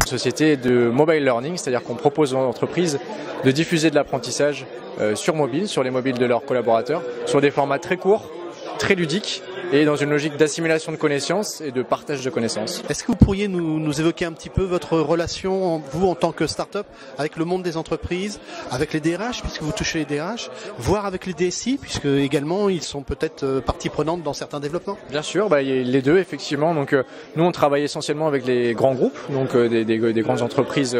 société de mobile learning, c'est-à-dire qu'on propose aux entreprises de diffuser de l'apprentissage sur mobile, sur les mobiles de leurs collaborateurs, sur des formats très courts, très ludiques et dans une logique d'assimilation de connaissances et de partage de connaissances. Est-ce que vous pourriez nous évoquer un petit peu votre relation, vous en tant que start-up, avec le monde des entreprises, avec les DRH, puisque vous touchez les DRH, voire avec les DSI, puisque également ils sont peut-être partie prenante dans certains développements? Bien sûr, les deux effectivement. Donc nous on travaille essentiellement avec les grands groupes, donc des grandes entreprises,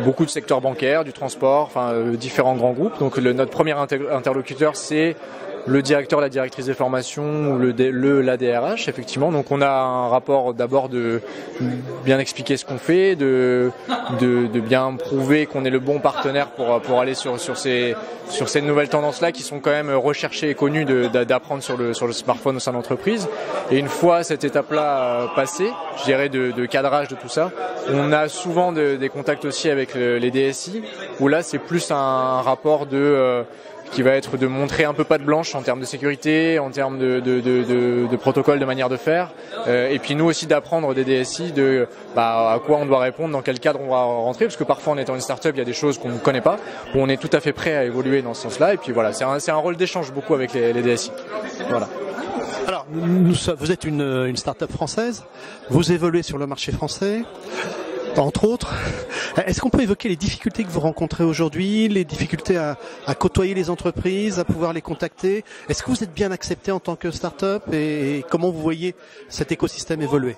beaucoup de secteurs bancaires, du transport, enfin différents grands groupes. Donc notre premier interlocuteur c'est le directeur, la directrice des formations ou la DRH, effectivement. Donc on a un rapport d'abord de bien expliquer ce qu'on fait, de bien prouver qu'on est le bon partenaire pour aller sur ces nouvelles tendances-là qui sont quand même recherchées et connues d'apprendre sur le smartphone au sein de l'entreprise. Et une fois cette étape-là passée, je dirais de cadrage de tout ça, on a souvent des contacts aussi avec les DSI, où là c'est plus un rapport qui va être de montrer un peu patte blanche en termes de sécurité, en termes de protocole, de manière de faire, et puis nous aussi d'apprendre des DSI à quoi on doit répondre, dans quel cadre on va rentrer, parce que parfois en étant une start-up, il y a des choses qu'on ne connaît pas, où on est tout à fait prêt à évoluer dans ce sens-là, et puis voilà, c'est un rôle d'échange beaucoup avec les DSI. Voilà. Alors, vous êtes une start-up française, vous évoluez sur le marché français, entre autres. Est-ce qu'on peut évoquer les difficultés que vous rencontrez aujourd'hui, les difficultés à côtoyer les entreprises, à pouvoir les contacter? Est-ce que vous êtes bien accepté en tant que start-up et comment vous voyez cet écosystème évoluer?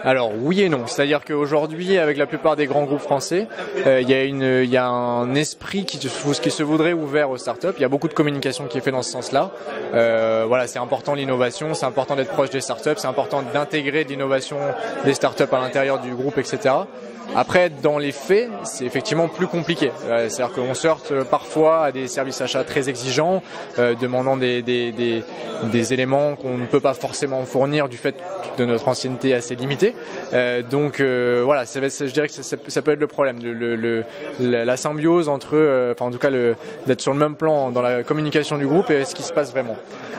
Alors oui et non, c'est-à-dire qu'aujourd'hui avec la plupart des grands groupes français, il y a un esprit qui se voudrait ouvert aux startups. Il y a beaucoup de communication qui est fait dans ce sens-là. Voilà, c'est important l'innovation, c'est important d'être proche des startups, c'est important d'intégrer de l'innovation des startups à l'intérieur du groupe, etc. Après, dans les faits, c'est effectivement plus compliqué. C'est-à-dire qu'on se heurte parfois à des services achats très exigeants, demandant des éléments qu'on ne peut pas forcément fournir du fait de notre ancienneté assez limitée. Donc voilà, je dirais que ça peut être le problème, la symbiose entre, en tout cas, d'être sur le même plan dans la communication du groupe et ce qui se passe vraiment.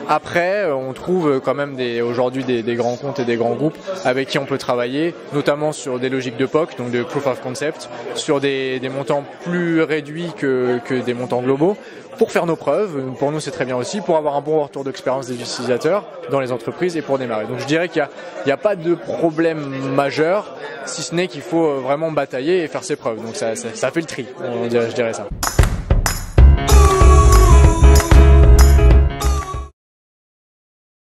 Après, on trouve quand même aujourd'hui des grands comptes et des grands groupes avec qui on peut travailler, notamment sur des logiques de POC, donc de Proof of Concept, sur des montants plus réduits que des montants globaux, pour faire nos preuves. Pour nous, c'est très bien aussi, pour avoir un bon retour d'expérience des utilisateurs dans les entreprises et pour démarrer. Donc je dirais qu'il n'y a pas de problème majeur, si ce n'est qu'il faut vraiment batailler et faire ses preuves. Donc ça fait le tri, je dirais ça.